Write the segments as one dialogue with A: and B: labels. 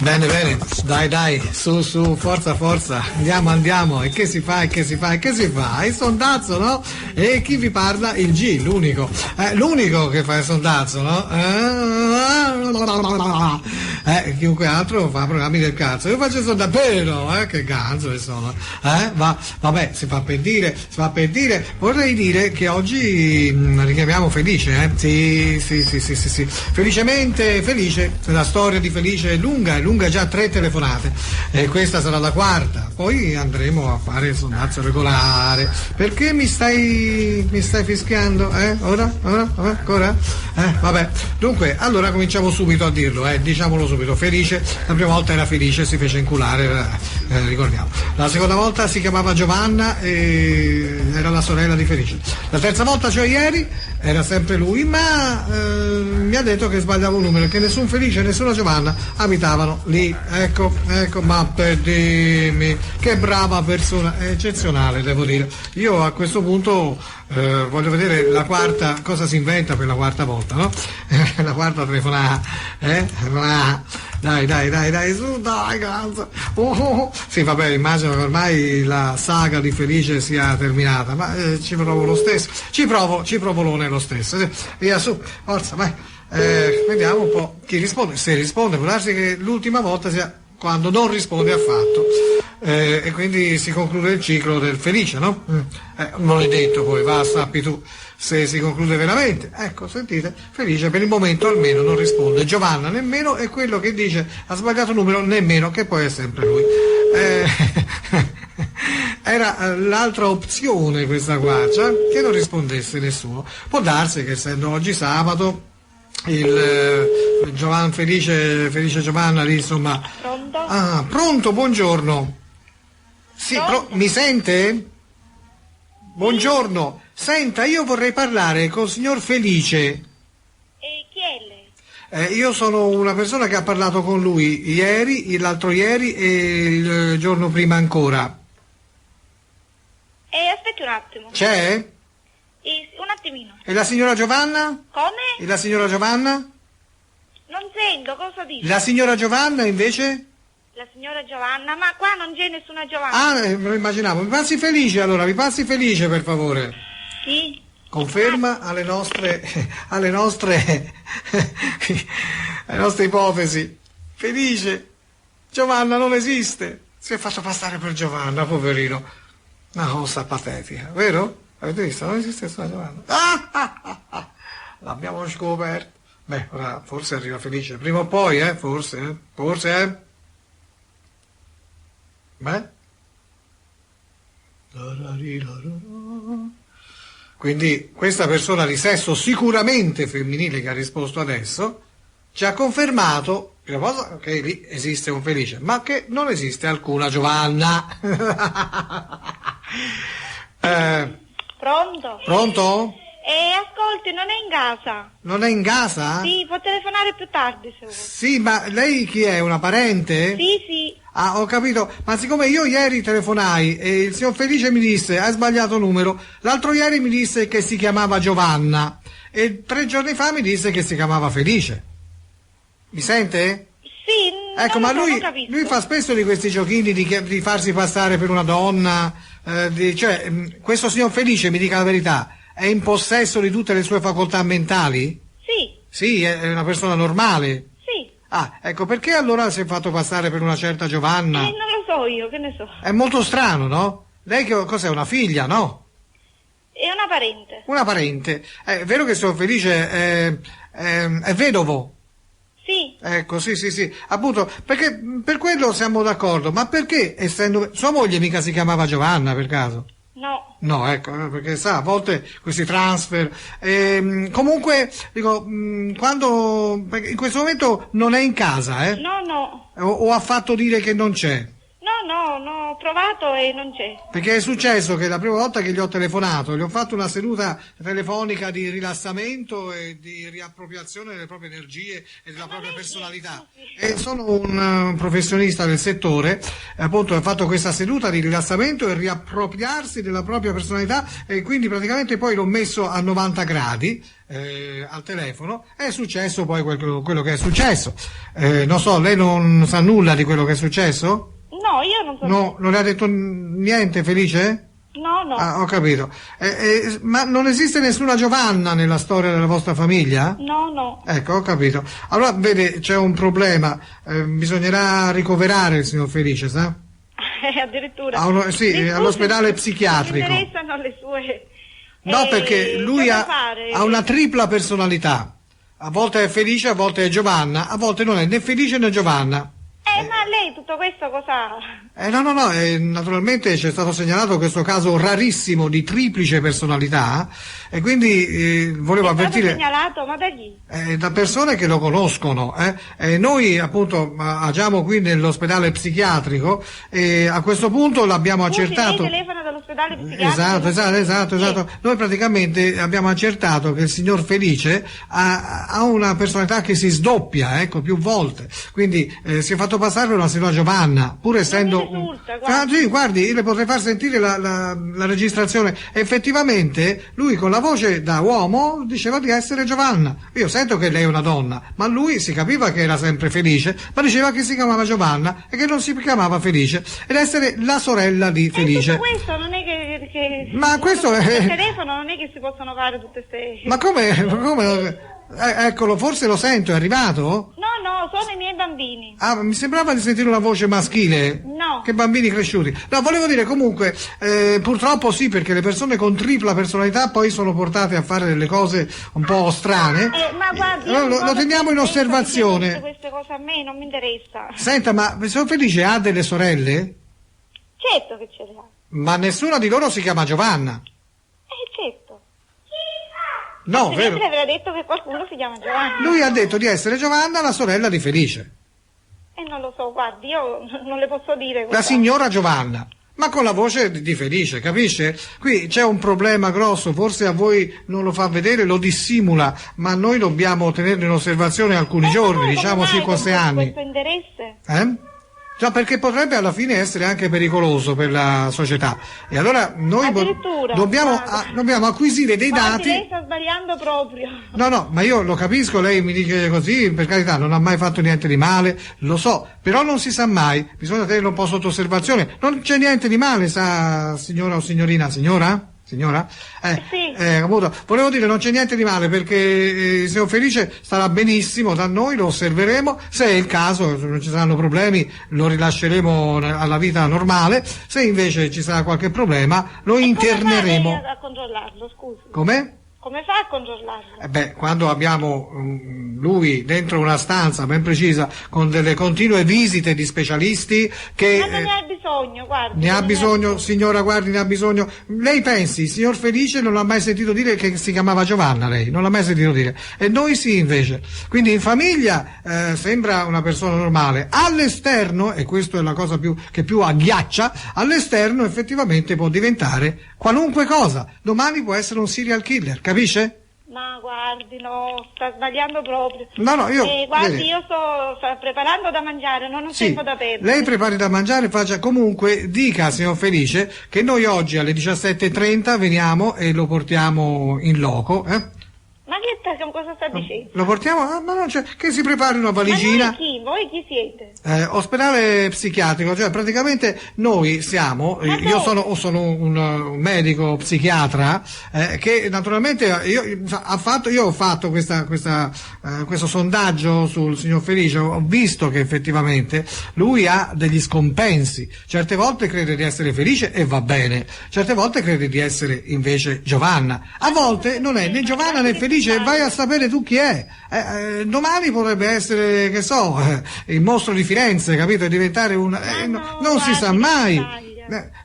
A: Bene, bene, dai, su, forza, andiamo, e che si fa? Il sondazzo, no? E chi vi parla? Il G, l'unico che fa il sondazzo, no? Chiunque altro fa programmi del cazzo, io faccio il sondazzo, però, che ganzo che sono, vabbè, si fa per dire, vorrei dire che oggi richiamiamo Felice, sì, felicemente felice, la storia di Felice è lunga già 3 telefonate e questa sarà la 4ª, poi andremo a fare il sondazzo regolare. Perché mi stai fischiando? Ora? Ancora? Vabbè, dunque, allora cominciamo subito a dirlo, diciamolo subito. Felice, la prima volta era Felice, si fece inculare, ricordiamo. La seconda volta si chiamava Giovanna e era la sorella di Felice. La terza volta, cioè ieri, era sempre lui, ma mi ha detto che sbagliavo un numero, che nessun Felice e nessuna Giovanna abitavano lì. Ecco, ma per dirmi, che brava persona, eccezionale, devo dire. Io a questo punto voglio vedere la 4ª, cosa si inventa per la 4ª volta, no? La 4ª telefonata, dai, su, dai, cazzo. Sì, vabbè, immagino che ormai la saga di Felice sia terminata, ma ci provo lo stesso, ci provo lo stesso, via, su, forza, vai. Vediamo un po' chi risponde. Se risponde, può darsi che l'ultima volta sia quando non risponde affatto, e quindi si conclude il ciclo del Felice, no? Non è detto, poi sappi tu se si conclude veramente. Ecco, sentite, Felice per il momento almeno non risponde, Giovanna nemmeno, e quello che dice ha sbagliato numero nemmeno, che poi è sempre lui. Era l'altra opzione questa qua, cioè che non rispondesse nessuno. Può darsi che essendo oggi sabato il Felice Giovanna lì, insomma.
B: Pronto?
A: Pronto, buongiorno. Sì, mi sente? Buongiorno. Senta, io vorrei parlare col signor Felice.
B: E chi è lei?
A: Io sono una persona che ha parlato con lui ieri, l'altro ieri e il giorno prima ancora.
B: Aspetti un attimo.
A: C'è?
B: Un attimino.
A: E la signora Giovanna?
B: Come?
A: E la signora Giovanna?
B: Non sento, cosa dici?
A: La signora Giovanna invece?
B: La signora Giovanna? Ma qua non c'è nessuna Giovanna.
A: Me lo immaginavo. Mi passi Felice allora, mi passi Felice per favore.
B: Sì.
A: Conferma alle nostre ipotesi. Felice. Giovanna non esiste. Si è fatto passare per Giovanna, poverino. Una cosa patetica, vero? Avete visto? Non esiste nessuna Giovanna. L'abbiamo scoperto. Beh, ora forse arriva Felice. Prima o poi, forse. Beh. Quindi questa persona di sesso sicuramente femminile che ha risposto adesso ci ha confermato, prima cosa, che lì esiste un Felice, ma che non esiste alcuna Giovanna.
B: Pronto?
A: Pronto?
B: Ascolti, non è in casa.
A: Non è in casa?
B: Sì, può telefonare più tardi se vuole.
A: Sì, ma lei chi è? Una parente?
B: Sì.
A: Ah, ho capito, ma siccome io ieri telefonai e il signor Felice mi disse hai sbagliato numero, l'altro ieri mi disse che si chiamava Giovanna e 3 giorni fa mi disse che si chiamava Felice. Mi sente?
B: Sì,
A: ecco,
B: non
A: ma
B: lo so, non capisco.
A: lui fa spesso di questi giochini di farsi passare per una donna, questo signor Felice, mi dica la verità, è in possesso di tutte le sue facoltà mentali?
B: Sì.
A: Sì, è una persona normale?
B: Sì.
A: Ah, ecco, perché allora si è fatto passare per una certa Giovanna?
B: Non lo so io, che ne so.
A: È molto strano, no? Lei cos'è, una figlia, no?
B: È una parente.
A: Una parente. È vero che il signor Felice è vedovo?
B: Sì.
A: Ecco, sì, appunto, perché per quello siamo d'accordo, ma perché essendo sua moglie mica si chiamava Giovanna per caso?
B: No.
A: No, ecco, perché sa, a volte questi transfer, comunque, dico, perché in questo momento non è in casa,
B: No.
A: O ha fatto dire che non c'è?
B: No, no, ho provato e non c'è.
A: Perché è successo che la prima volta che gli ho telefonato, gli ho fatto una seduta telefonica di rilassamento e di riappropriazione delle proprie energie e della propria personalità. E sono un professionista del settore, appunto ho fatto questa seduta di rilassamento e riappropriarsi della propria personalità, e quindi praticamente poi l'ho messo a 90 gradi. Al telefono è successo poi quello che è successo. Non so, lei non sa nulla di quello che è successo?
B: No, io non so.
A: No, non le ha detto niente, Felice?
B: No.
A: Ah, ho capito. Ma non esiste nessuna Giovanna nella storia della vostra famiglia?
B: No.
A: Ecco, ho capito. Allora, vede, c'è un problema. Bisognerà ricoverare il signor Felice, sa?
B: Addirittura.
A: Sì, all'ospedale psichiatrico.
B: Mi interessano le sue...
A: No, perché lui ha una tripla personalità. A volte è Felice, a volte è Giovanna, a volte non è né Felice né Giovanna.
B: Ma lei tutto questo cosa...
A: No, naturalmente c'è stato segnalato questo caso rarissimo di triplice personalità, e quindi volevo avvertire...
B: È stato segnalato, ma da chi?
A: Da persone che lo conoscono. Noi appunto agiamo qui nell'ospedale psichiatrico, e a questo punto l'abbiamo accertato...
B: Lei telefona dall'ospedale psichiatrico?
A: Esatto. Noi praticamente abbiamo accertato che il signor Felice ha una personalità che si sdoppia, ecco, più volte. Quindi si è fatto passare per una signora Giovanna, pur essendo... Sì, guardi, io le potrei far sentire la registrazione. Effettivamente lui con la voce da uomo diceva di essere Giovanna. Io sento che lei è una donna, ma lui si capiva che era sempre Felice, ma diceva che si chiamava Giovanna e che non si chiamava Felice, ed essere la sorella di Felice.
B: Questo non è che
A: ma questo è...
B: il telefono non è che si possono fare tutte queste...
A: Ma come? Eccolo, forse lo sento, è arrivato?
B: No, sono i miei bambini.
A: Ah, mi sembrava di sentire una voce maschile.
B: No.
A: Che bambini cresciuti. No, volevo dire comunque, purtroppo sì, perché le persone con tripla personalità poi sono portate a fare delle cose un po' strane.
B: Ma guardi,
A: lo teniamo in osservazione.
B: Queste cose a me non mi interessa.
A: Senta, ma sono Felice ha delle sorelle?
B: Certo che ce le ha.
A: Ma nessuna di loro si chiama Giovanna?
B: Certo.
A: No, vero?
B: Lei aveva detto che qualcuno si chiama Giovanna.
A: Lui ha detto di essere Giovanna, la sorella di Felice.
B: Non lo so, guardi, io non le posso dire.
A: La signora Giovanna, ma con la voce di Felice, capisce? Qui c'è un problema grosso, forse a voi non lo fa vedere, lo dissimula, ma noi dobbiamo tenerlo in osservazione alcuni giorni, diciamo 5-6 anni.
B: Questo interesse?
A: Già, perché potrebbe alla fine essere anche pericoloso per la società, e allora noi dobbiamo acquisire dei dati.
B: Lei sta sbagliando proprio.
A: No, ma io lo capisco, lei mi dice così, per carità, non ha mai fatto niente di male, lo so, però non si sa mai, bisogna tenerlo un po' sotto osservazione. Non c'è niente di male, sa, signora o signorina? Signora?
B: Sì.
A: Appunto, volevo dire, non c'è niente di male, perché il signor Felice starà benissimo da noi, lo osserveremo, se è il caso, se non ci saranno problemi, lo rilasceremo alla vita normale, se invece ci sarà qualche problema, lo interneremo.
B: Come fa lei a controllarlo, scusi?
A: Come?
B: Come fa a controllarlo?
A: Quando abbiamo lui dentro una stanza ben precisa, con delle continue visite di specialisti che...
B: Ma non ne ha bisogno, guardi.
A: Ne ha bisogno, signora, guardi, ne ha bisogno. Lei pensi, il signor Felice non l'ha mai sentito dire che si chiamava Giovanna, lei? Non l'ha mai sentito dire. E noi sì, invece. Quindi in famiglia sembra una persona normale. All'esterno, e questa è la cosa che più agghiaccia, all'esterno effettivamente può diventare qualunque cosa. Domani può essere un serial killer, capisce?
B: Ma guardi, no, sta sbagliando proprio.
A: No, io...
B: guardi, io sto preparando da mangiare, non ho tempo da perdere.
A: Lei prepari da mangiare, faccia comunque, dica al signor Felice che noi oggi alle 17:30 veniamo e lo portiamo in loco,
B: Ma che cosa sta dicendo?
A: Lo portiamo? Ma non c'è, che si prepari una valigina.
B: Ma voi chi siete?
A: Ospedale psichiatrico, cioè praticamente noi siamo, io sono un medico psichiatra che naturalmente io ho fatto questo sondaggio sul signor Felice, ho visto che effettivamente lui ha degli scompensi, certe volte crede di essere Felice e va bene, certe volte crede di essere invece Giovanna, a volte non è né Giovanna né Felice, vai a sapere tu chi è. Domani potrebbe essere, che so, il mostro di Firenze, capito? E diventare non si sa mai.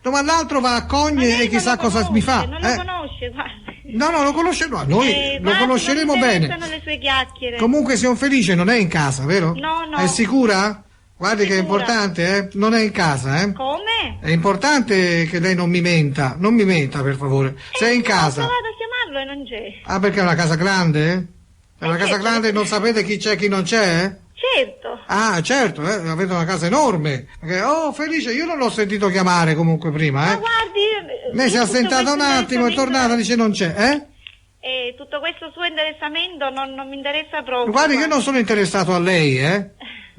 A: Ma l'altro va a Cogne e chissà cosa mi fa.
B: Non lo conosce, guardi.
A: No, lo conosce, no, noi lo conosceremo bene.
B: Le sue chiacchiere.
A: Comunque signor Felice non è in casa, vero?
B: No.
A: È sicura? Guardi che è importante, non è in casa,
B: Come?
A: È importante che lei non mi menta per favore. Se è in casa.
B: Ho provato a chiamarlo e non c'è.
A: Ah, perché è una casa grande? È una casa
B: certo.
A: grande e non sapete chi c'è e chi non c'è?
B: Certo.
A: Ah, certo, avete una casa enorme. Perché, Felice, io non l'ho sentito chiamare comunque prima,
B: Ma guardi...
A: Lei si è
B: tutto
A: assentata
B: questo
A: un attimo, è
B: interessamento-
A: tornata, dice non c'è,
B: E tutto questo suo interessamento non mi interessa proprio.
A: Guardi, io non sono interessato a lei,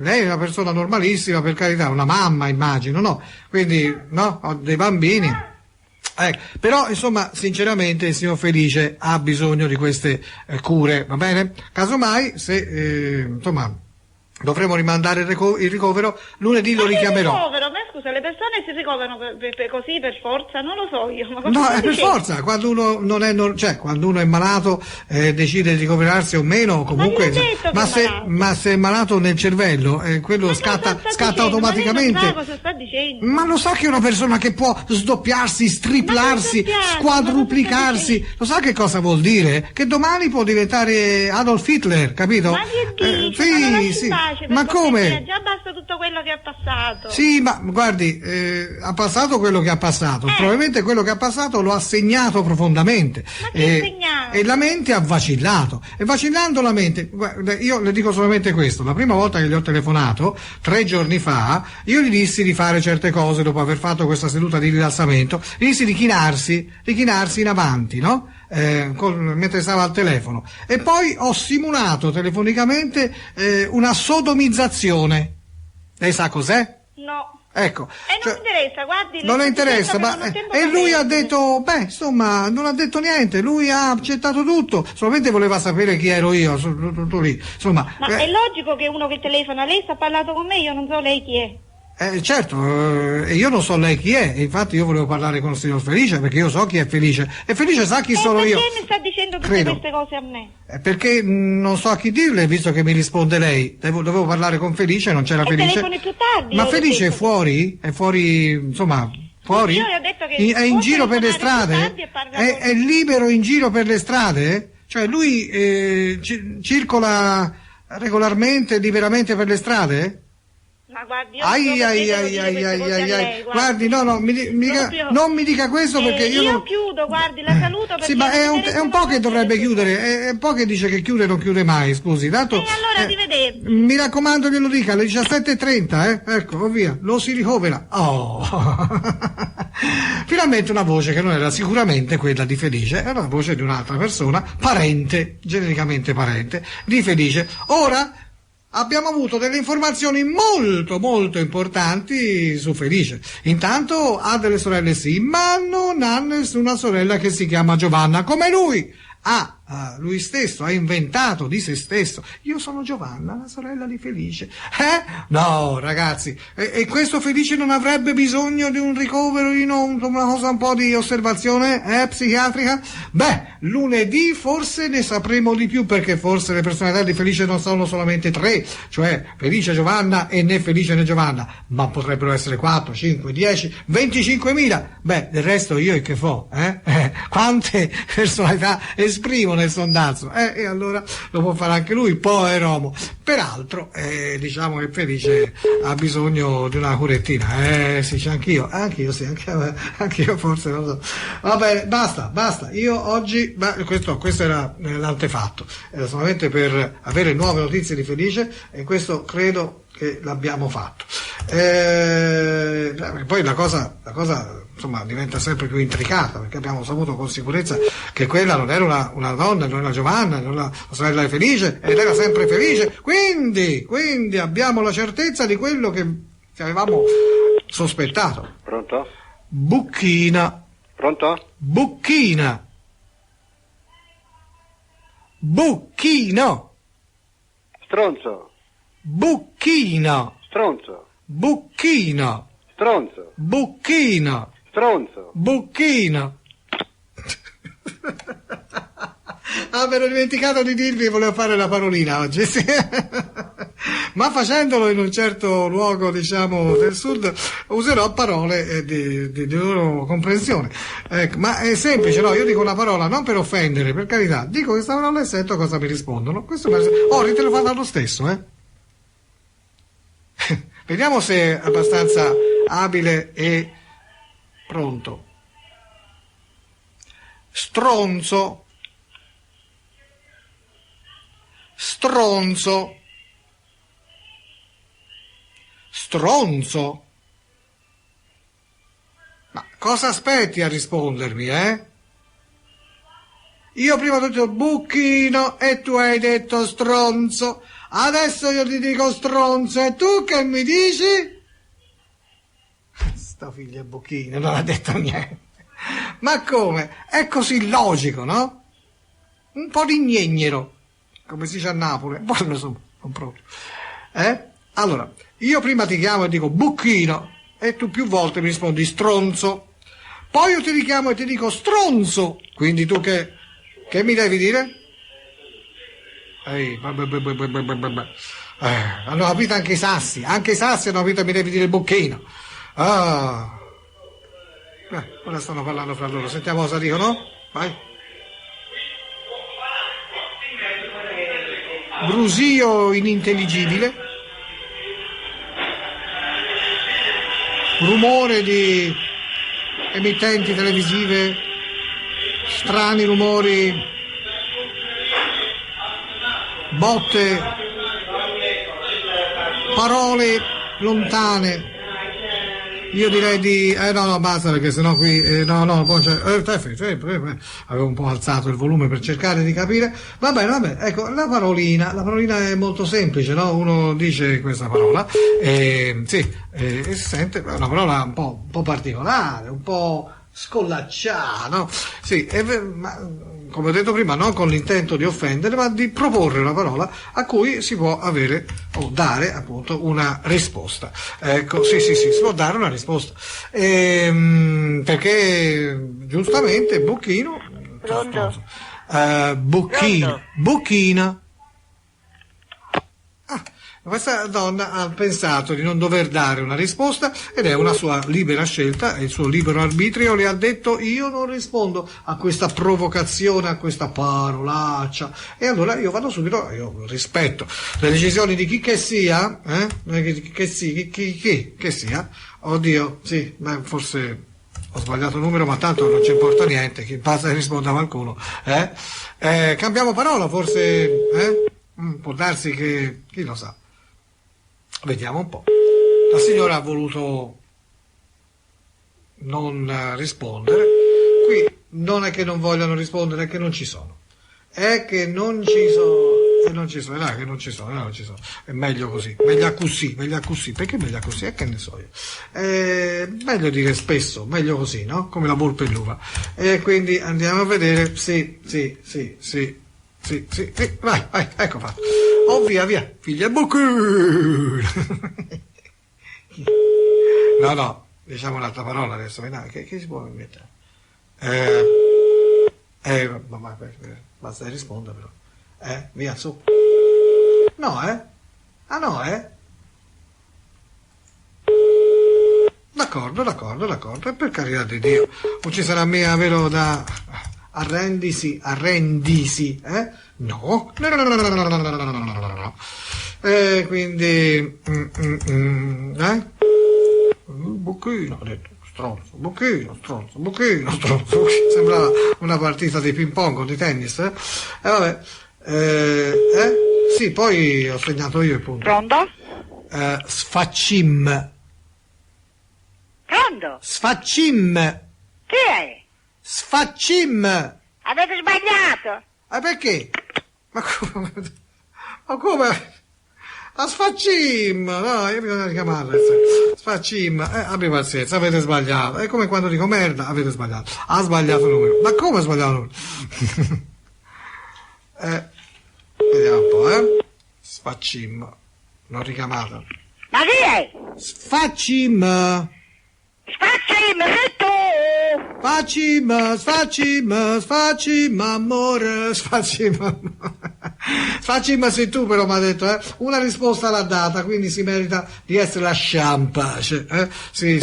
A: Lei è una persona normalissima, per carità, una mamma immagino, no? Quindi, no? Ho dei bambini. Però, insomma, sinceramente il signor Felice ha bisogno di queste cure, va bene? Casomai, se, insomma, dovremo rimandare il ricovero, lunedì lo richiamerò.
B: Ricovero? Ma scusa, le persone si ricoverano così per forza? Non lo so io. Ma cosa
A: No,
B: sta
A: è per
B: dicendo?
A: forza, quando uno non è quando uno è malato, decide di ricoverarsi o meno, comunque,
B: Ma chi ha detto che è malato?
A: ma se è malato nel cervello, quello
B: Ma
A: scatta
B: cosa sta dicendo?
A: automaticamente.
B: Ma lei non sa cosa sta dicendo.
A: Ma lo sa che è una persona che può sdoppiarsi, striplarsi,
B: Ma non doppiarsi,
A: squadruplicarsi, lo sa che cosa vuol dire? Che domani può diventare Adolf Hitler, capito?
B: Ma che dici? Ma non lasci
A: sì,
B: in pace, per
A: ma come?
B: cortesia, già basta tutto quello che ha passato.
A: Sì, ma guardi, ha passato quello che ha passato, probabilmente quello che ha passato lo ha segnato profondamente.
B: Ma che segnato?
A: E la mente ha vacillato. E vacillando la mente, guarda, io le dico solamente questo, la prima volta che gli ho telefonato, 3 giorni fa, io gli dissi di fare certe cose dopo aver fatto questa seduta di rilassamento, gli dissi di chinarsi in avanti, no? Mentre stava al telefono. E poi ho simulato telefonicamente una sodomizzazione. Lei sa cos'è?
B: No.
A: Ecco.
B: E non mi interessa, guardi.
A: Non le interessa,
B: ma
A: ma e lui ha detto, insomma, non ha detto niente, lui ha accettato tutto, solamente voleva sapere chi ero io, tutto lì. Insomma,
B: Ma è logico che uno che telefona, lei sta parlando con me, io non so lei chi è.
A: certo, io non so lei chi è, e infatti io volevo parlare con il signor Felice, perché io so chi è Felice, e Felice sa chi sono io.
B: Perché mi sta dicendo tutte
A: Credo.
B: queste cose a me?
A: Perché non so a chi dirle, visto che mi risponde lei. Dovevo parlare con Felice, non c'era
B: E
A: Felice.
B: telefoni più tardi.
A: Ma
B: io
A: Felice è
B: detto.
A: fuori? È fuori, insomma, fuori?
B: Io le ho detto che
A: È in
B: può
A: giro per le
B: telefonare più
A: strade?
B: tardi e parla con
A: È libero in giro per le strade? Cioè lui circola regolarmente, liberamente per le strade?
B: Ma guardi, io non so perché devo dire queste cose a lei,
A: Guardi, no, non mi dica questo perché
B: io chiudo, guardi, la saluto perché
A: sì, ma è un po' che dovrebbe
B: chiudere.
A: chiudere, è un po' che dice che chiude e non chiude mai, scusi, tanto...
B: E allora arrivederci.
A: Mi raccomando glielo dica, alle 17:30, ecco, via, lo si ricovera. Oh! Finalmente una voce che non era sicuramente quella di Felice, era la voce di un'altra persona, parente, genericamente parente, di Felice. Ora... abbiamo avuto delle informazioni molto molto importanti su Felice. Intanto ha delle sorelle sì, ma non ha nessuna sorella che si chiama Giovanna come lui. Lui stesso ha inventato di se stesso: io sono Giovanna, la sorella di Felice. No, ragazzi, e questo Felice non avrebbe bisogno di un ricovero, una cosa, un po' di osservazione psichiatrica? Beh, lunedì forse ne sapremo di più, perché forse le personalità di Felice non sono solamente 3, cioè Felice, Giovanna e né Felice né Giovanna, ma potrebbero essere 4, 5, 10, 25.000. Beh, del resto io e che fo? Quante personalità esprimo nel sondazzo? E allora lo può fare anche lui, povero. Peraltro, diciamo che Felice ha bisogno di una curettina. Sì, c'è anch'io sì, anch'io forse, non so. Va bene, basta. Io oggi, questo era l'antefatto, era solamente per avere nuove notizie di Felice, e questo credo che l'abbiamo fatto. Poi la cosa insomma diventa sempre più intricata, perché abbiamo saputo con sicurezza che quella non era una donna, non era Giovanna, non era la sorella di Felice, ed era sempre Felice, quindi abbiamo la certezza di quello che avevamo sospettato.
C: Pronto?
A: Bucchina.
C: Pronto?
A: Bucchino.
C: Stronzo.
A: Bucchino.
C: Stronzo.
A: Bucchino.
C: Stronzo.
A: Bucchino.
C: Stronzo.
A: Bucchino. Mi ero dimenticato di dirvi che volevo fare la parolina oggi, sì. Ma facendolo in un certo luogo, diciamo, del sud, userò parole di loro comprensione. Ma è semplice, no? Io dico una parola non per offendere, per carità, dico questa parola e sento cosa mi rispondono. Questo Rite lo fa lo stesso, Vediamo se è abbastanza abile e Pronto. Stronzo. Stronzo. Stronzo. Ma cosa aspetti a rispondermi, eh? Io prima ho detto buchino e tu hai detto stronzo. Adesso io ti dico stronzo e tu che mi dici? Sto figlio buchino non ha detto niente. Ma come? È così logico, no? Un po' di gnegnero, come si dice a Napoli. Buono, insomma, non proprio. Allora, io prima ti chiamo e dico buchino e tu più volte mi rispondi stronzo. Poi io ti richiamo e ti dico stronzo. Quindi tu che mi devi dire? Hanno capito anche i sassi hanno capito, mi devi dire il buchino. Ora stanno parlando fra loro, sentiamo cosa dicono? Vai. Brusio inintelligibile, rumore di emittenti televisive, strani rumori, botte, parole lontane. Io direi di... no, basta, perché sennò qui... avevo un po' alzato il volume per cercare di capire. Va bene, ecco, la parolina è molto semplice, no? Uno dice questa parola, e si sente una parola un po' particolare, un po' scollacciata, no? Sì, ma come ho detto prima, non con l'intento di offendere, ma di proporre una parola a cui si può avere o dare appunto una risposta. Ecco, sì, si può dare una risposta. Perché giustamente Bucchino, Bucchina. Questa donna ha pensato di non dover dare una risposta ed è una sua libera scelta, è il suo libero arbitrio, le ha detto io non rispondo a questa provocazione, a questa parolaccia, e allora io vado subito, io rispetto le decisioni di chi che sia, che sia, oddio, sì, forse ho sbagliato il numero, ma tanto non ci importa niente, chi basta che risponda a qualcuno, cambiamo parola, forse, può darsi che, chi lo sa. Vediamo un po'. La signora ha voluto non rispondere. Qui non è che non vogliano rispondere, è che non ci sono. È che non ci sono. E non ci sono, che non ci sono. È meglio così. Meglio così. Perché meglio così? Che ne so io. È meglio dire spesso, meglio così, no? Come la volpe e l'uva. E quindi andiamo a vedere. Sì, vai, ecco fatto. Oh, via, figlia bucchino. No, diciamo un'altra parola adesso, che si può mettere? Basta rispondere però. Via, su. No, Ah, no, D'accordo, e per carità di Dio, non ci sarà mica vero da... Arrendisi, no. Quindi, Bucchino, ha detto, stronzo, Bucchino. Sembra una partita di ping pong o di tennis, vabbè, sì, poi ho segnato io il punto.
B: Pronto?
A: Sfaccim.
B: Pronto?
A: Sfaccim.
B: Chi è?
A: Sfaccim.
B: Avete sbagliato?
A: Perché? Ma come? A sfaccim! No, io bisogna richiamarla. Sfaccim, abbi pazienza, avete sbagliato. È come quando dico merda, avete sbagliato. Ha sbagliato il numero. Ma come ha sbagliato il numero? Vediamo un po', Sfaccim. L'ho richiamata.
B: Ma chi è?
A: Sfaccim!
B: Sfaccim, sei tu!
A: Sfaccim, amore, Sfaccim sei tu, però mi ha detto, una risposta l'ha data, quindi si merita di essere lasciata in pace, Sì.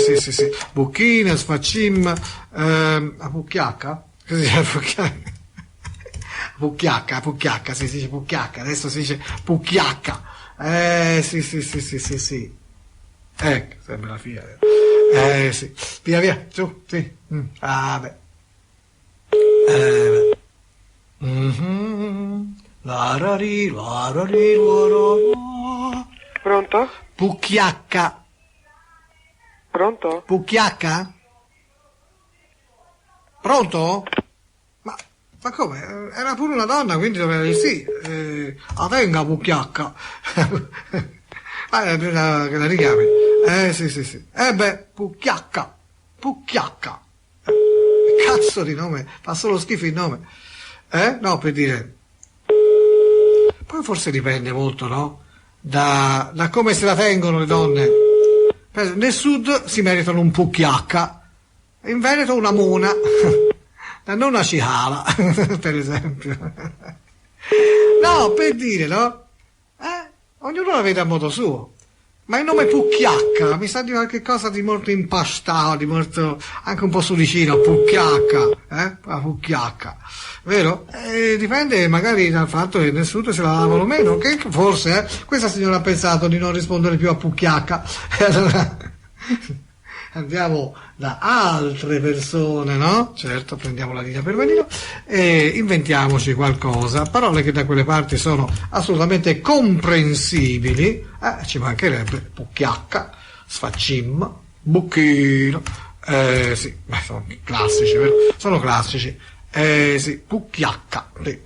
A: Bucchina, Sfaccim, a Pucchiacca? Così è Pucchiacca, si dice Pucchiacca, adesso si dice Pucchiacca, sì. Ecco, sembra la figlia. Sì. Via, via, su, sì. Ah, beh. Beh. Larari, larari, larara.
C: Pronto?
A: Pucchiacca.
C: Pronto?
A: Pucchiacca? Pronto? Ma come? Era pure una donna, quindi doveva dire sì. Atenga, Pucchiacca. Che la richiami. Sì, sì, sì. Beh, Pucchiacca. Pucchiacca. Cazzo di nome, fa solo schifo il nome. No, per dire. Poi forse dipende molto, no? Da come se la tengono le donne. Nel sud si meritano un Pucchiacca, in Veneto una mona, non una cicala, per esempio. No, per dire, no? Ognuno la vede a modo suo. Ma il nome Pucchiacca mi sa di qualche cosa di molto impastato, di molto anche un po' sudicino, Pucchiacca, la Pucchiacca, vero? Dipende magari dal fatto che nel sud se la lavano meno, che forse questa signora ha pensato di non rispondere più a Pucchiacca, e allora andiamo da altre persone, no? Certo, prendiamo la linea per venire e inventiamoci qualcosa, parole che da quelle parti sono assolutamente comprensibili, ci mancherebbe Pucchiacca, sfaccimma, bucchino, sì, sono classici, vero? Sono classici, sì, Pucchiacca, sì.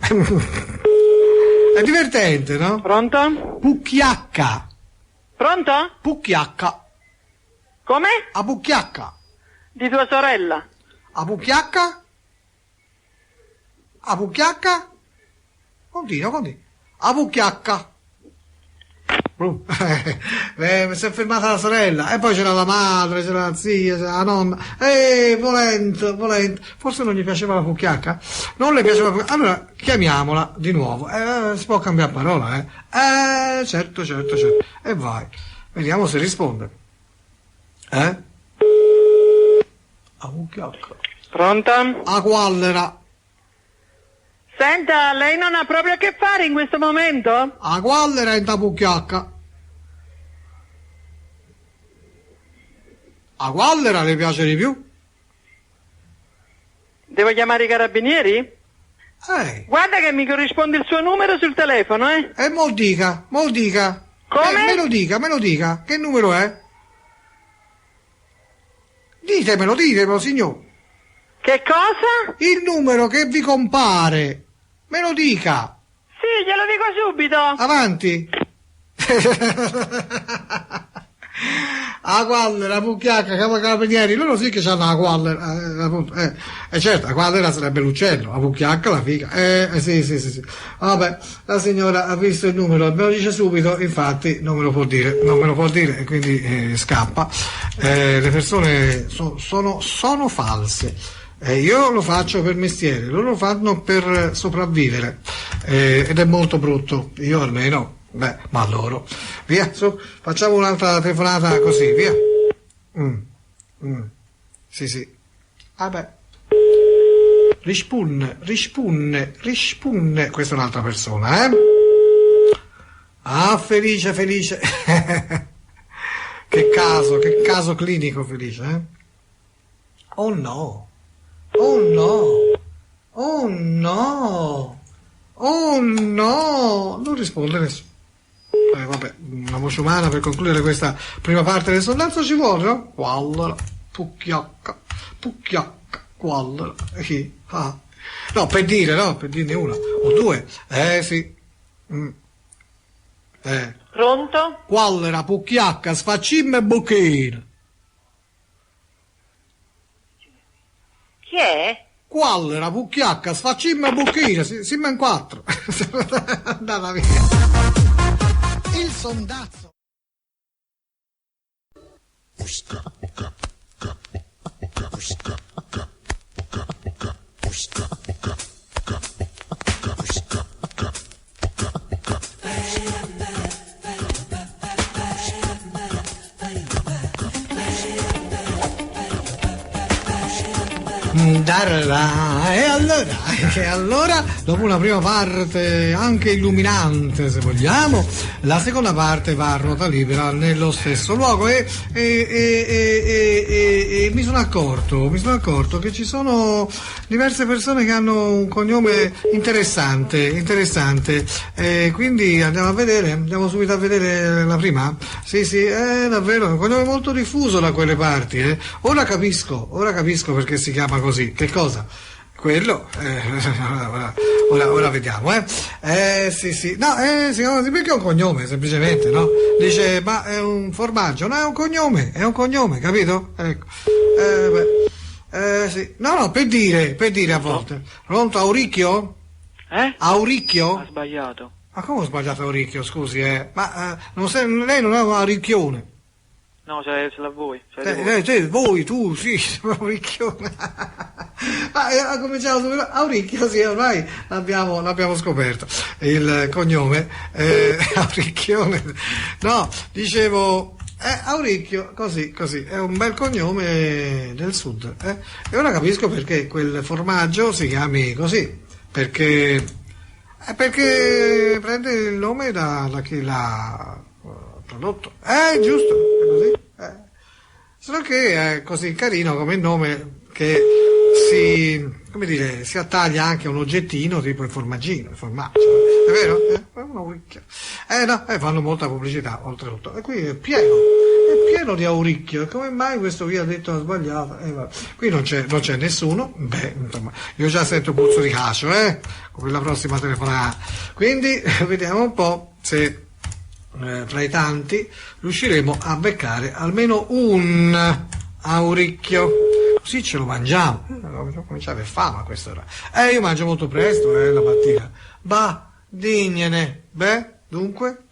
A: È divertente, no?
D: Pronto?
A: Pucchiacca,
D: Pronto?
A: Pucchiacca,
D: Come?
A: a Pucchiacca.
D: Di tua sorella.
A: A Pucchiacca? A Pucchiacca? Continua. A Pucchiacca. Mi si è fermata la sorella, e poi c'era la madre, c'era la zia, c'era la nonna, volente, forse non gli piaceva la Pucchiacca? Non le piaceva la Pucchiacca? Allora chiamiamola di nuovo, si può cambiare parola, certo, e vai, vediamo se risponde. A Pucchiacca.
D: Pronto?
A: A Quallera.
D: Senta, lei non ha proprio a che fare in questo momento?
A: A Quallera in da Pucchiacca. A Quallera le piace di più?
D: Devo chiamare i carabinieri? Guarda che mi corrisponde il suo numero sul telefono,
A: E mo dica.
D: Come?
A: Me lo dica. Che numero è? Ditemelo, signor.
D: Che cosa?
A: Il numero che vi compare. Me lo dica.
D: Sì, glielo dico subito.
A: Avanti. A Quallera, Pucchiacca, Carabinieri, loro sì che hanno la Quallera, appunto, certo, la Quallera sarebbe l'uccello, la Pucchiacca la figa, sì. Vabbè, la signora ha visto il numero, me lo dice subito, infatti non me lo può dire, e quindi scappa. Le persone sono false. Io lo faccio per mestiere, loro lo fanno per sopravvivere, ed è molto brutto, io almeno. Ma loro. Via, su, facciamo un'altra telefonata così, via. Sì. Vabbè. Rispunne. Questa è un'altra persona, Ah, Felice. Che caso clinico, Felice, Oh no. Non risponde nessuno. Vabbè, una voce umana per concludere questa prima parte del sondaggio ci vuole, no? Quallera, Pucchiacca, Quallera, No, per dirne una o due, sì.
D: Pronto?
A: Quallera, Pucchiacca, sfaccimma e bucchino.
D: Chi è?
A: Quallera, Pucchiacca, sfaccimma e bucchino, siamo in 4. Andata via. Il sondazzo. E allora E allora, dopo una prima parte anche illuminante, se vogliamo, la seconda parte va a ruota libera nello stesso luogo e mi sono accorto che ci sono diverse persone che hanno un cognome interessante, quindi andiamo subito a vedere la prima. Sì, è davvero un cognome molto diffuso da quelle parti. Ora capisco perché si chiama così. Che cosa? Quello, ora vediamo, sì, no, si chiama così perché è un cognome, semplicemente, no? Dice, ma è un formaggio, no, è un cognome, capito? Ecco, sì, no, per dire a volte. Pronto, Auricchio? Auricchio?
D: Ha sbagliato.
A: Ma come ho sbagliato Auricchio, scusi, ma lei non è un auricchione?
D: No, ce l'ha voi.
A: Voi, tu, sì, Auricchione. Ha cominciato subito. Auricchio, sì, ormai l'abbiamo scoperto. Il cognome, Auricchione. No, dicevo, Auricchio, così, è un bel cognome del sud. E ora capisco perché quel formaggio si chiami così. Perché prende il nome da chi l'ha prodotto. Giusto, è così. Solo che è così carino come il nome che si attaglia anche a un oggettino tipo il formaggio, è vero? Fanno molta pubblicità oltretutto. E qui è pieno di Auricchio. Come mai questo qui ha detto sbagliato? Qui non c'è nessuno. Beh, insomma, io già sento puzzo di cacio, con la prossima telefonata. Quindi vediamo un po' se tra i tanti riusciremo a beccare almeno un Auricchio, così ce lo mangiamo. Comincia a aver fame a quest'ora. Io mangio molto presto la mattina. Dignene. Dunque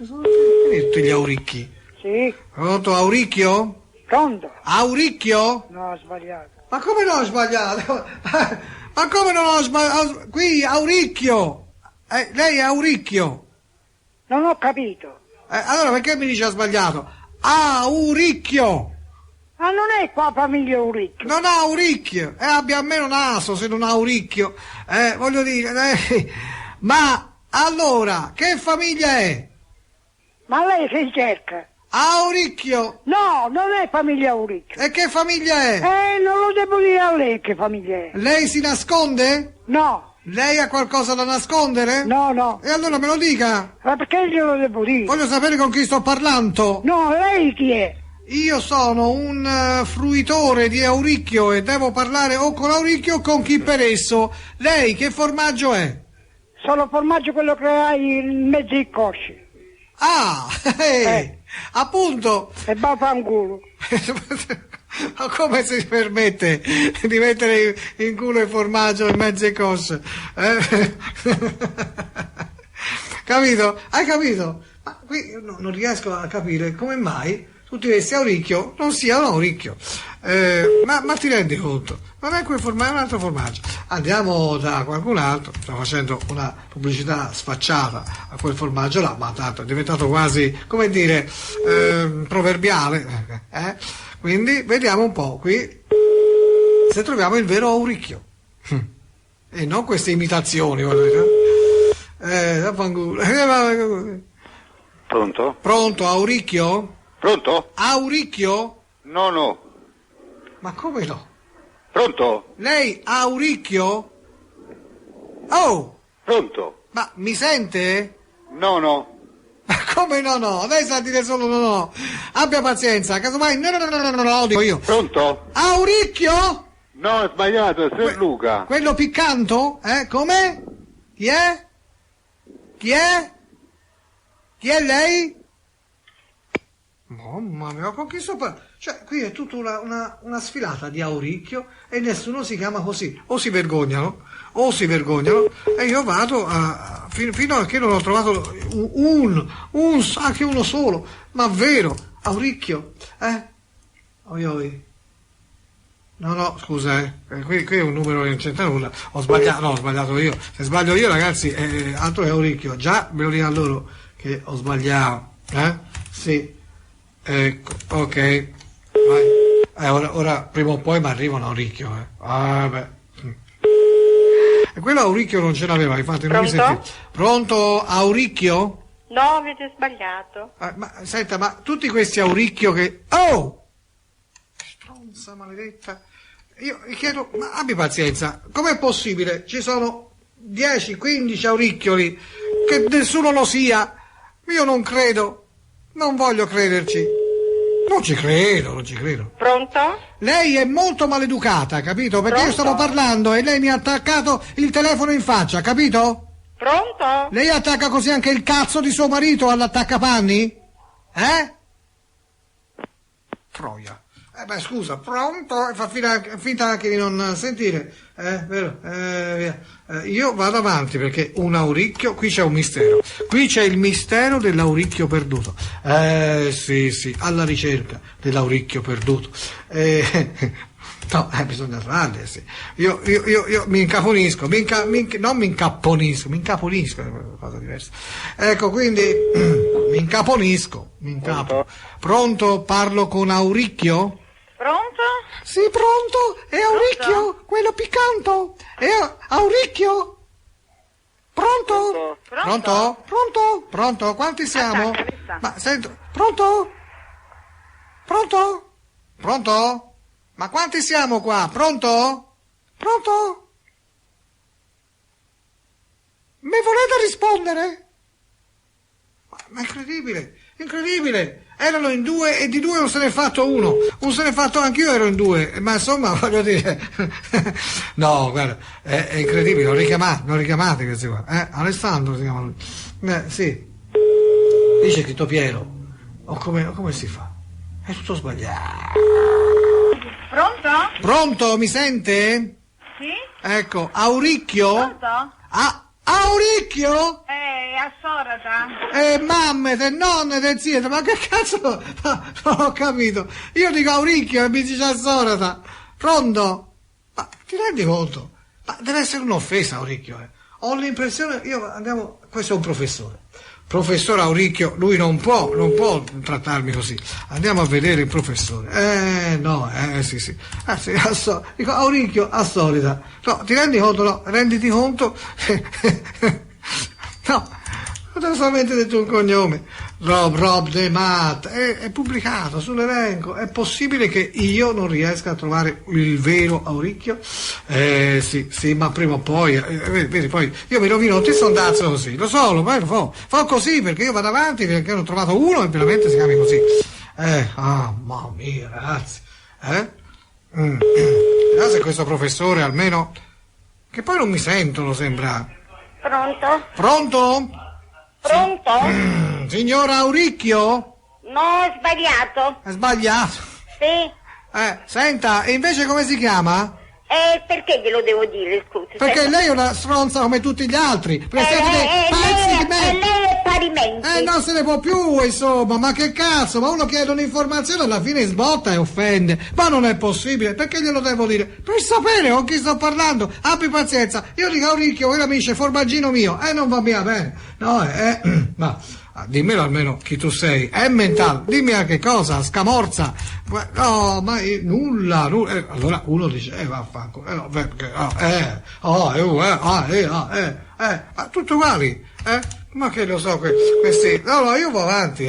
A: sono tutti gli Auricchi.
E: Sì.
A: Pronto, Auricchio?
E: Pronto?
A: Auricchio?
E: No, ho sbagliato.
A: Ma come no ho sbagliato? Ma come non ho sbagliato? Qui Auricchio. Lei è Auricchio.
E: Non ho capito.
A: Allora perché mi dice ha sbagliato? Auricchio!
E: Ma non è qua famiglia Auricchio.
A: Non ha Auricchio! Abbia almeno naso se non ha Auricchio. Voglio dire, ma allora, che famiglia è?
E: Ma lei si cerca?
A: Auricchio!
E: No, non è famiglia Auricchio.
A: E che famiglia è?
E: Non lo devo dire a lei che famiglia è.
A: Lei si nasconde?
E: No.
A: Lei ha qualcosa da nascondere?
E: No.
A: E allora me lo dica?
E: Ma perché glielo devo dire?
A: Voglio sapere con chi sto parlando.
E: No, lei chi è?
A: Io sono un fruitore di Auricchio e devo parlare o con Auricchio o con chi per esso. Lei che formaggio è?
E: Sono formaggio quello che hai in mezzo ai cosci.
A: Appunto.
E: E vaffanculo.
A: Ma come si permette di mettere in culo il formaggio in mezzo ai cosce? Capito? Hai capito? Ma qui non riesco a capire come mai tutti questi Auricchio non siano Auricchio. Ma ti rendi conto? Non è quel formaggio, è un altro formaggio. Andiamo da qualcun altro, stiamo facendo una pubblicità sfacciata a quel formaggio là, ma tanto è diventato quasi, come dire, proverbiale. Quindi vediamo un po' qui se troviamo il vero Auricchio. E non queste imitazioni,
F: Pronto?
A: Pronto, Auricchio?
F: Pronto?
A: Auricchio?
F: No.
A: Ma come no?
F: Pronto?
A: Lei Auricchio? Oh!
F: Pronto?
A: Ma mi sente?
F: No.
A: Ma come no? Lei sa dire solo no. Abbia pazienza, casomai no, lo dico io.
F: Pronto?
A: Auricchio?
F: No, è sbagliato, è Ser Luca.
A: Quello piccanto? Come? Chi è? Chi è lei? Mamma mia, con chi sto parlando? Cioè, qui è tutta una sfilata di Auricchio e nessuno si chiama così. O si vergognano, e io vado fino a che non ho trovato anche uno solo, ma vero, Auricchio, Oi. No, scusa, qui è un numero che non c'entra nulla, ho sbagliato io. Se sbaglio io, ragazzi, altro è Auricchio, già ve lo dico a loro che ho sbagliato, Sì. Ecco, ok, vai. Ora prima o poi mi arriva un Auricchio, E quello Auricchio non ce l'aveva, infatti non mi sentite. Pronto, Auricchio?
G: No, avete sbagliato.
A: Senta, ma tutti questi Auricchio che... Oh! Stronza maledetta. Io vi chiedo, ma abbi pazienza, com'è possibile? Ci sono 10, 15 auricchioli, che nessuno lo sia. Io non credo, non voglio crederci. Non ci credo.
G: Pronto?
A: Lei è molto maleducata, capito? Perché io stavo parlando e lei mi ha attaccato il telefono in faccia, capito?
G: Pronto?
A: Lei attacca così anche il cazzo di suo marito all'attaccapanni? Troia. Scusa, pronto? Fa finta anche di non sentire. Vero? Via. Io vado avanti perché un auricchio, qui c'è un mistero. Qui c'è il mistero dell'auricchio perduto. Sì, alla ricerca dell'auricchio perduto. No, bisogna farle, sì. Io mi incaponisco, non mi incapponisco, mi incaponisco, è una cosa diversa. Ecco, quindi mi incaponisco, mi incapo. Pronto? Parlo con Auricchio?
B: Pronto?
A: Sì, pronto? È Auricchio, quello piccante. È Auricchio? Pronto? Pronto? Quanti siamo? Ma sento, pronto? Ma quanti siamo qua? Pronto? Mi volete rispondere? Ma incredibile! Erano in due e di due non se n'è fatto uno. Un se n'è fatto anch'io, ero in due. Ma insomma, voglio dire... No, guarda, è incredibile, non richiamate questi qua. Alessandro si chiama lui. Sì. Lì c'è scritto Piero. Come si fa? È tutto sbagliato. Pronto? Mi sente?
B: Sì?
A: Ecco, Auricchio?
B: Pronto?
A: Auricchio?
B: A Sorata.
A: Mamme, nonne, zie, ma che cazzo? Non ho capito. Io dico Auricchio e mi dice a Sorata. Pronto? Ma ti rendi conto? Ma deve essere un'offesa, Auricchio. Ho l'impressione, questo è un professore. Professor Auricchio, lui non può trattarmi così. Andiamo a vedere il professore. Sì. Dico Auricchio a solita. No, ti rendi conto? No, renditi conto. No, ho solamente detto un cognome. Rob De Matt. È pubblicato sull'elenco. È possibile che io non riesca a trovare il vero Auricchio? Sì, ma prima o poi, vedi, poi io mi rovino tutti i sondazzi così, lo so, poi lo fa così perché io vado avanti perché ne ho trovato uno e veramente si chiami così. Mamma mia, ragazzi. Vediamo se questo professore almeno, che poi non mi sentono, sembra. Pronto? Signora Auricchio?
G: No, è sbagliato.
A: È sbagliato?
G: Sì.
A: Senta, e invece come si chiama?
G: Perché glielo devo dire, scusi?
A: Perché lei è una stronza come tutti gli altri. Presente dei pezzi di me.
G: E lei è parimenti.
A: Non se ne può più, insomma, ma che cazzo? Ma uno chiede un'informazione alla fine sbotta e offende. Ma non è possibile, perché glielo devo dire? Per sapere con chi sto parlando. Abbi pazienza. Io dico Auricchio, quello mi dice formaggino mio. Non va via bene. No, ma dimmelo almeno chi tu sei. È mentale. Dimmi anche cosa, scamorza. No, ma nulla. Allora uno dice, vaffanculo. Ma tutti uguali, Ma che lo so, questi... No, io vado avanti,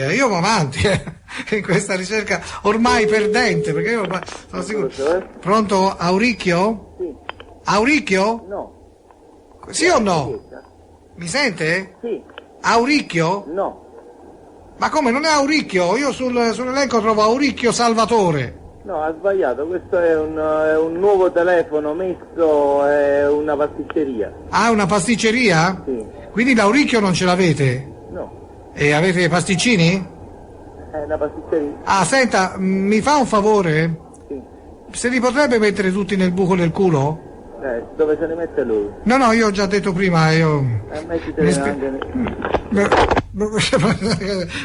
A: in questa ricerca ormai perdente, perché io ormai sono sicuro. Pronto, Auricchio?
H: Sì.
A: Auricchio?
H: No.
A: Sì o no? Mi sente?
H: Sì.
A: Auricchio?
H: No.
A: Ma come, non è Auricchio? Io sull'elenco trovo Auricchio Salvatore.
H: No, ha sbagliato, questo è un nuovo telefono messo, è una pasticceria.
A: Ah, una pasticceria?
H: Sì.
A: Quindi l'Auricchio non ce l'avete?
H: No.
A: E avete i pasticcini?
H: È una pasticceria.
A: Ah, senta, mi fa un favore?
H: Sì.
A: Se li potrebbe mettere tutti nel buco del culo?
H: Dove se ne mette lui?
A: No, io ho già detto prima,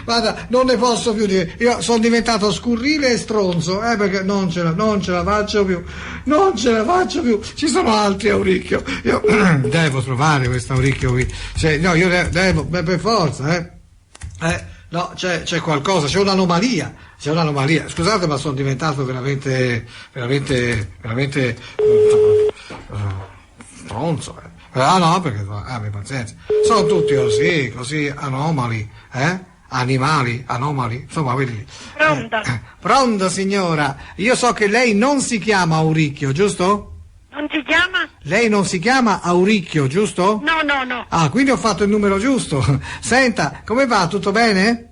A: Guarda, non ne posso più dire. Io sono diventato scurrile e stronzo, perché non ce la faccio più. Ci sono altri Auricchio. Io devo trovare questo Auricchio qui. No, io devo, per forza, No, c'è qualcosa, c'è un'anomalia. Scusate, ma sono diventato veramente stronzo. Ah no, perché abbi pazienza. Sono tutti così anomali, animali, anomali, insomma, vedi.
B: Pronto?
A: Pronto signora, io so che lei non si chiama Auricchio, giusto?
B: Non si chiama?
A: Lei non si chiama Auricchio, giusto?
B: No, no, no.
A: Ah, quindi ho fatto il numero giusto. Senta, come va? Tutto bene?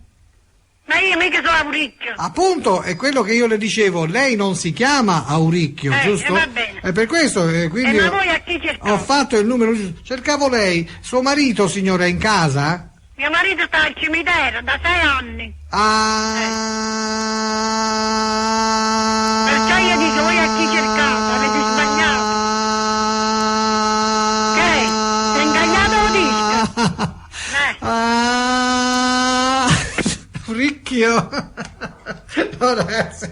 B: Ma io mica sono Auricchio.
A: Appunto, è quello che io le dicevo, lei non si chiama Auricchio, giusto?
B: va bene.
A: È per questo, quindi
B: ma voi a chi cercate?
A: ho fatto il numero giusto. Cercavo lei. Suo marito, signora, è in casa?
B: Mio marito sta al cimitero da 6 anni.
A: Ah.
B: Perciò io dico, voi a chi cercate? Avete sbagliato. Che? Sei ingannato o disco?
A: Ah. Ricchio. No, ragazzi.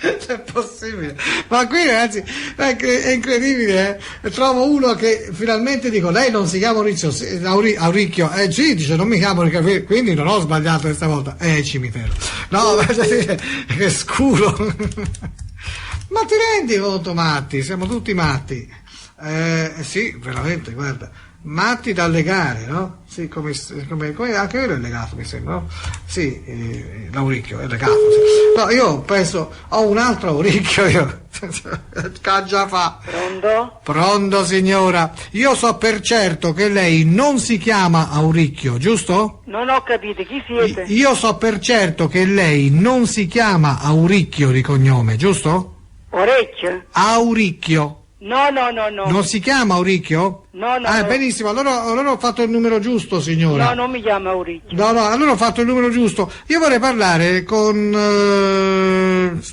A: È possibile, ma qui ragazzi è incredibile, trovo uno che finalmente dico lei non si chiama Auricchio, sì, dice non mi chiamo Auricchio, quindi non ho sbagliato questa volta, cimitero, no, che scuro. Ma ti rendi conto, matti, siamo tutti matti, sì, veramente, guarda, matti da legare, no? Sì, come anche quello è legato, mi sembra, no? Sì, l'Auricchio è legato. Sì. No, io penso, ho un altro Auricchio, io. Che già fa.
D: Pronto?
A: Pronto, signora. Io so per certo che lei non si chiama Auricchio, giusto?
D: Non ho capito, chi siete?
A: Io so per certo che lei non si chiama Auricchio di cognome, giusto?
D: Orecchio?
A: Auricchio.
D: No.
A: Non si chiama Auricchio?
D: No.
A: Benissimo, allora ho fatto il numero giusto, signora.
D: No, non mi chiama Auricchio.
A: No, allora ho fatto il numero giusto. Io vorrei parlare con,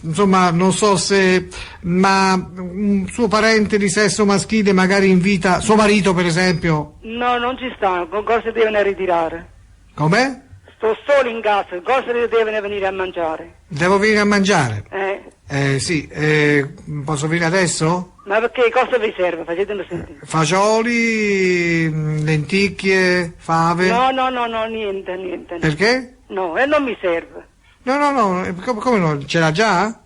A: insomma, non so se, ma un suo parente di sesso maschile magari invita, suo marito per esempio.
D: No, non ci sta, con cosa devono ritirare?
A: Com'è?
D: Sto solo in casa, cosa devono venire a mangiare?
A: Devo venire a mangiare?
D: Sì,
A: posso venire adesso?
D: Ma perché cosa vi serve? Facetemi sentire.
A: Fagioli, lenticchie, fave?
D: No, niente.
A: Perché?
D: No, e non mi serve.
A: No, come no? Ce l'ha già?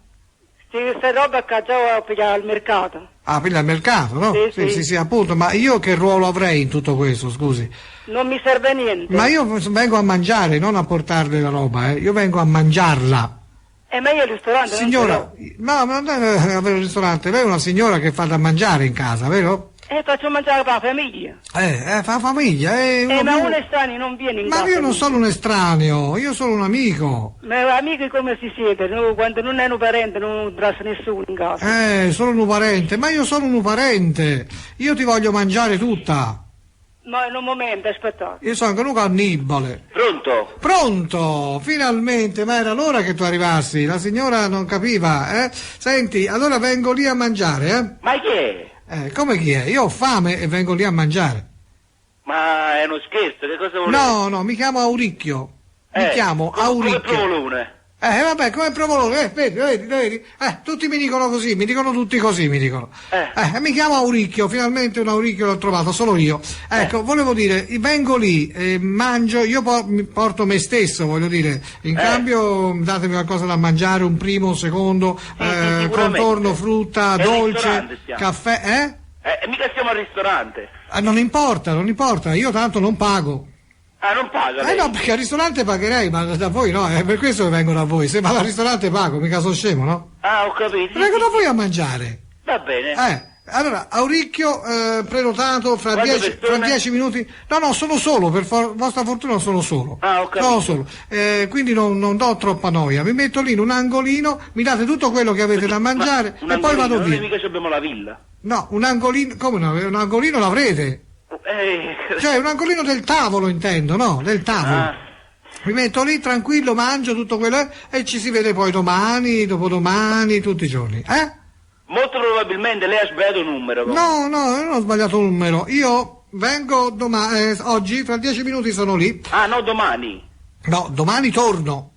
D: Questa roba che già ho pigliato al mercato.
A: Ah, quindi al mercato, no? Sì, appunto, ma io che ruolo avrei in tutto questo, scusi?
D: Non mi serve niente.
A: Ma io vengo a mangiare, non a portarle la roba, io vengo a mangiarla.
D: Ma io al ristorante
A: signora,
D: non
A: no, non è avere un ristorante, lei è una signora che fa da mangiare in casa, vero?
D: Faccio mangiare per la famiglia.
A: Fa famiglia,
D: ma un estraneo non viene in casa.
A: Ma io non sono un estraneo, io sono un amico.
D: Ma amici come si siete? No, quando non è un parente non tratta nessuno in casa.
A: Sono un parente, ma io sono un parente. Io ti voglio mangiare tutta.
D: Ma in un momento, aspettate.
A: Io sono anche un cannibale.
F: Pronto?
A: Pronto, finalmente, ma era l'ora che tu arrivassi, la signora non capiva, Senti, allora vengo lì a mangiare,
F: Ma chi è?
A: Come chi è? Io ho fame e vengo lì a mangiare.
F: Ma è uno scherzo, che cosa vuole?
A: No, mi chiamo Auricchio. Mi chiamo Auricchio.
F: Come provolone?
A: Vabbè, come provolone, vedi? Tutti mi dicono così, mi dicono tutti così, mi dicono. Mi chiamo Auricchio, finalmente un Auricchio l'ho trovato, solo io. Ecco, volevo dire, vengo lì, mangio, io mi porto me stesso, voglio dire, in cambio datemi qualcosa da mangiare, un primo, un secondo, contorno, frutta, dolce, caffè,
F: mica siamo al ristorante.
A: Non importa, io tanto non pago.
F: Ah, non paga lei?
A: No, perché al ristorante pagherei, ma da voi no, è per questo che vengo da voi. Se vado al ristorante pago, mica sono scemo, no?
F: Ah, ho capito.
A: Vengo da voi a mangiare.
F: Va bene.
A: Allora, Auricchio, prenotato fra 10 minuti. No, sono solo, per vostra fortuna sono solo.
F: Ah, ho capito.
A: Sono solo. Quindi non do troppa noia. Mi metto lì in un angolino, mi date tutto quello che avete da mangiare e poi vado via.
F: Noi mica abbiamo la villa.
A: No, un angolino, come no? Un angolino l'avrete. Cioè un angolino del tavolo intendo, no? Del tavolo. Mi metto lì tranquillo, mangio tutto quello e ci si vede poi domani, dopodomani, tutti i giorni.
F: Molto probabilmente lei ha sbagliato il numero.
A: No, io non ho sbagliato il numero. Io vengo oggi, fra 10 minuti sono lì.
F: Ah, no, domani?
A: No, domani torno.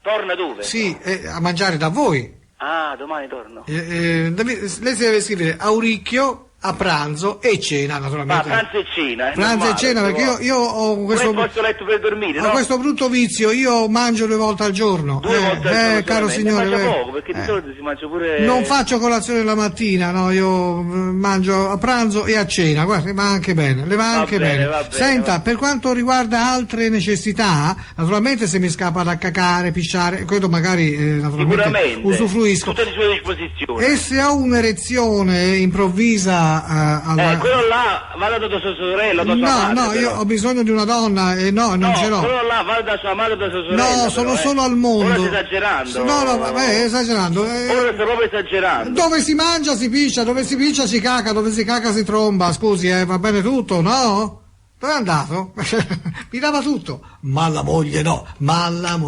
F: Torna dove?
A: Sì, a mangiare da voi.
F: Ah, domani torno.
A: Lei si deve scrivere Auricchio. a pranzo e cena, naturalmente.
F: Pranzo e cena.
A: Pranzo e cena, perché io ho questo.
F: Non è posto letto per dormire,
A: ho
F: no?
A: questo brutto vizio, io mangio 2 volte al giorno.
F: 2 volte al giorno,
A: caro signore.
F: Mangia poco, perché di solito si mangia pure.
A: Non faccio colazione la mattina, no, io mangio a pranzo e a cena, guarda, va anche bene, le va anche bene.
F: Va bene.
A: Senta, per quanto riguarda altre necessità, naturalmente se mi scappa da cacare, pisciare, quello magari naturalmente
F: sicuramente
A: usufruisco.
F: Tutte le sue disposizioni.
A: E se ho un'erezione improvvisa
F: quello là vada da sua sorella, da sua madre.
A: No, io ho bisogno di una donna e non ce l'ho.
F: Quello là vada da sua madre o da sua sorella.
A: No, sono solo al mondo.
F: Ora stai esagerando.
A: No, vabbè, esagerando.
F: Ora stai proprio esagerando.
A: Dove si mangia si piscia, dove si piscia si caca, dove si caca si tromba. Scusi, va bene tutto, no? Dove è andato? Mi dava tutto. Ma la moglie no, mamma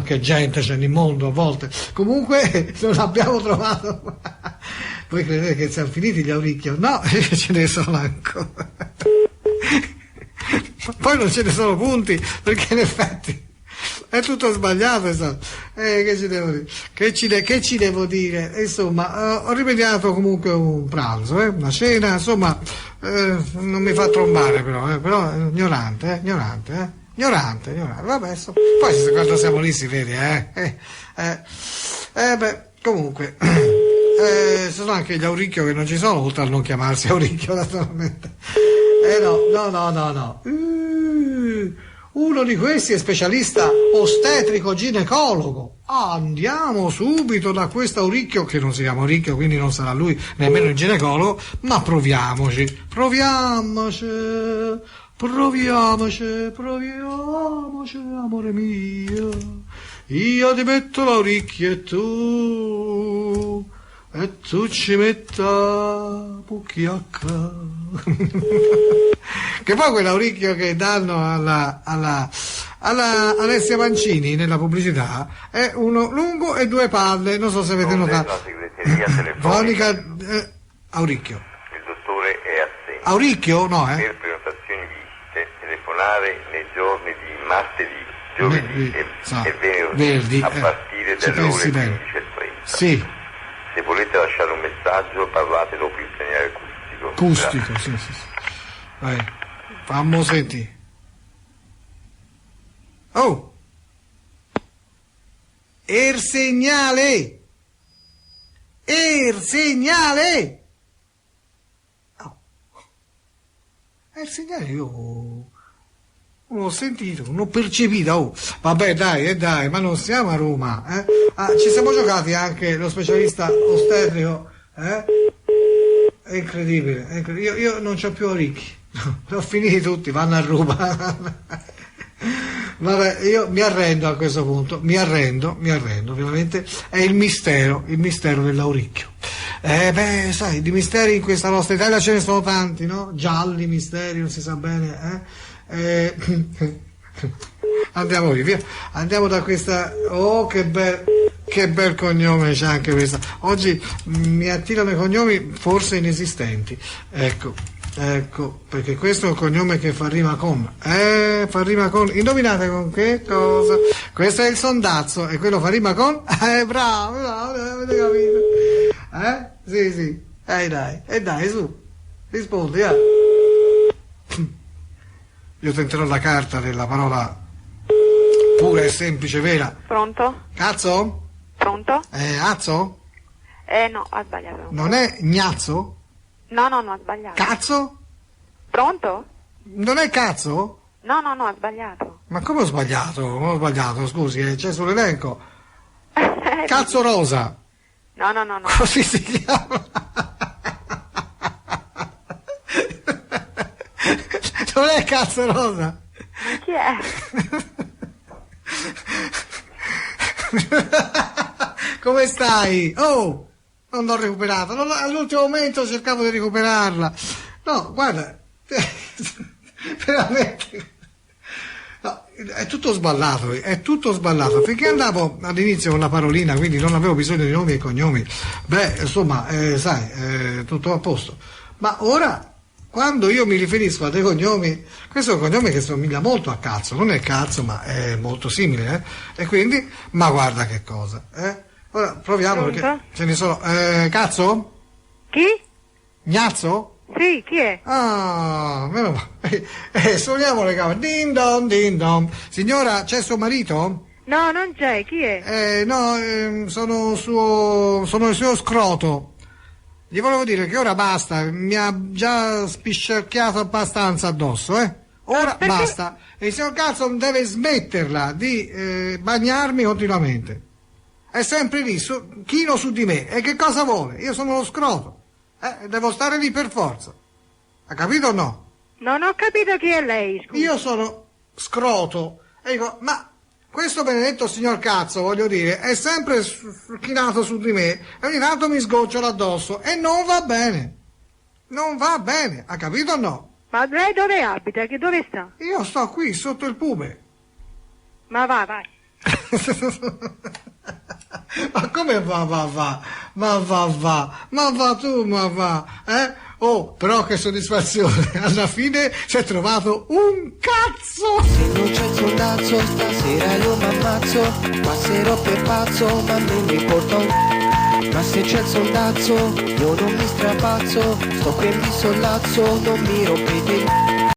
A: che gente c'è nel mondo a volte. Comunque non abbiamo trovato. Voi credete che siamo finiti gli auricchio? No, ce ne sono ancora. Poi non ce ne sono punti, perché in effetti è tutto sbagliato, che ci devo dire? Che ci devo dire? Insomma, ho rimediato comunque un pranzo, una cena, insomma, non mi fa trombare però ignorante, vabbè, poi quando siamo lì si vede, comunque, sono anche gli auricchio che non ci sono, oltre a non chiamarsi auricchio, naturalmente. No. Uno di questi è specialista ostetrico ginecologo. Andiamo subito da questo auricchio, che non si chiama auricchio, quindi non sarà lui nemmeno il ginecologo, ma proviamoci, amore mio. Io ti metto l'auricchio e tu ci metta pucchiacca. Che poi quell'auricchio che danno alla Alessia Mancini nella pubblicità è uno lungo e 2 palle, non so se avete notato.
I: La segreteria telefonica.
A: Auricchio.
I: Il dottore è assente.
A: Auricchio? No,
I: Per prenotazioni visite telefonare nei giorni di martedì, giovedì e venerdì a partire dalle ore 15:30.
A: Sì.
I: Se volete lasciare un messaggio parlate dopo il segnale acustico.
A: Sì. Vai, fammo sentire. Oh! Il segnale! Oh! Il segnale io non l'ho sentito, non ho percepito. Oh. Vabbè, dai, ma non siamo a Roma, ci siamo giocati anche lo specialista ostetrico, È incredibile. Io non c'ho più orecchi, li ho finiti tutti, vanno a Roma. Vabbè, io mi arrendo a questo punto, mi arrendo, veramente è il mistero dell'auricchio. Sai, di misteri in questa nostra Italia ce ne sono tanti, no? Gialli, misteri, non si sa bene, Andiamo via, andiamo da questa. Oh, che bel cognome c'è anche questa. Oggi mi attirano i cognomi forse inesistenti. Ecco, perché questo è un cognome che fa rima con. Indovinate con che cosa? Questo è il sondazzo e quello fa rima con. Bravo, avete capito? Sì. Dai, su. Rispondi, Io tenterò la carta della parola pura e semplice, vera.
J: Pronto?
A: Cazzo?
J: Pronto?
A: Azzo?
J: No, ha sbagliato.
A: Non è gnazzo?
J: No, ha sbagliato.
A: Cazzo?
J: Pronto?
A: Non è cazzo?
J: No, ha sbagliato. Ma
A: come ho sbagliato? Non ho sbagliato, scusi, c'è sull'elenco. Cazzo rosa.
J: No.
A: Così si chiama. Non è cazzo rosa.
J: Chi è?
A: Come stai? Oh, non l'ho recuperata. All'ultimo momento cercavo di recuperarla. No, guarda, veramente. No, è tutto sballato. Finché andavo all'inizio con la parolina, quindi non avevo bisogno di nomi e cognomi. Insomma, sai, tutto a posto. Ma ora, quando io mi riferisco a dei cognomi, questo è un cognome che somiglia molto a cazzo, non è cazzo, ma è molto simile, E quindi, ma guarda che cosa, Ora proviamo
D: Pronto?
A: perché ce ne sono. Cazzo?
D: Chi?
A: Gnazzo?
D: Sì, chi è?
A: Ah, meno male. Suoniamo le gambe. Din don, din don. Signora, c'è suo marito?
D: No, non c'è, chi è?
A: No, sono il suo scroto. Gli volevo dire che ora basta, mi ha già spicciacchiato abbastanza addosso, Ora basta. E il signor Cazzo deve smetterla di bagnarmi continuamente. È sempre lì, chino su di me. E che cosa vuole? Io sono lo scroto. Devo stare lì per forza. Ha capito o no?
D: Non ho capito chi è lei, scusa.
A: Io sono scroto. E dico, ma questo benedetto signor Cazzo, voglio dire, è sempre chinato su di me e ogni tanto mi sgocciola addosso e non va bene. Non va bene, ha capito o no?
D: Ma lei dove abita? Dove sta?
A: Io sto qui, sotto il pume.
D: Ma vai.
A: Ma come va? Ma va tu, ma va, Oh, però che soddisfazione, alla fine si è trovato un cazzo!
K: Se non c'è il soldazzo, stasera io m'ammazzo, passerò per pazzo, ma me ne porto. Ma se c'è il soldazzo, io non mi strapazzo, sto qui e mi sollazzo, non mi rompete.